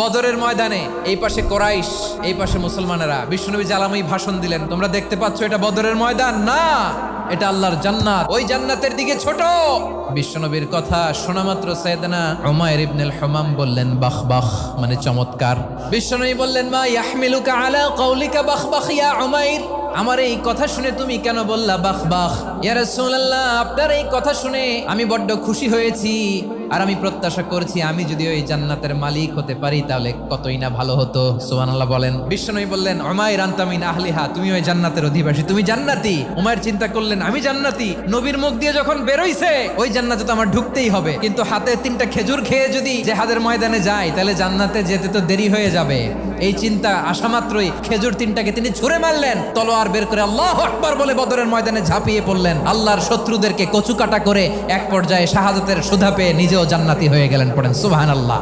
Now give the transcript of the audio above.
বদরের ময়দানে এই পাশে কোরাইশ, এই পাশে মুসলমানেরা। বিশ্বনবী জালাময়ী ভাষণ দিলেন, তোমরা দেখতে পাচ্ছ এটা বদরের ময়দান না, এটা আল্লাহর জান্নাত, ওই জান্নাতের দিকে ছোট। বিশ্বনবীর কথা শোনা মাত্র সাইয়েদনা উমাইর ইবনুল হুমাম বললেন বাখ বাখ, মানে চমৎকার। বিশ্বনবী বললেন মা ইয়াহমিলুকা আলা কওলিকা বাখ বাখ ইয়া উমাইর, আমার এই কথা শুনে তুমি কেন বললা বাখ বাখ? ইয়া রাসূলুল্লাহ, আপনার এই কথা শুনে আমি বড্ড খুশি হয়েছি, আর আমি প্রত্যাশা করছি আমি যদি ওই জান্নাতের মালিক হতে পারি তাহলে কতই না ভালো হতো। সুবহানাল্লাহ বলেন। বিশ্বনবী বললেন উমাইর আনতা মিন আহলিহা, তুমি ওই জান্নাতের অধিবাসী, তুমি জান্নাতি। উমাইর চিন্তা করলেন আমি জান্নাতি, নবীর মুখ দিয়ে যখন বেরোইছে ওই জান্নাতে তো আমার ঢুকতেই হবে, কিন্তু হাতে 3টা খেজুর খেয়ে যদি জেহাদের ময়দানে যাই তাহলে জান্নাতে যেতে তো দেরি হয়ে যাবে। এই চিন্তা আসা মাত্রই খেজুর 3টাকে তিনি ছুঁড়ে মারলেন, তলোয়ার বের করে আল্লাহু আকবার বলে বদরের ময়দানে ঝাঁপিয়ে পড়লেন। আল্লাহর শত্রুদেরকে কচুকাটা করে এক পর্যায়ে শাহাদাতের সুধা পেয়ে নিজেও জান্নাতি হয়ে গেলেন। পড়েন সুবহানাল্লাহ।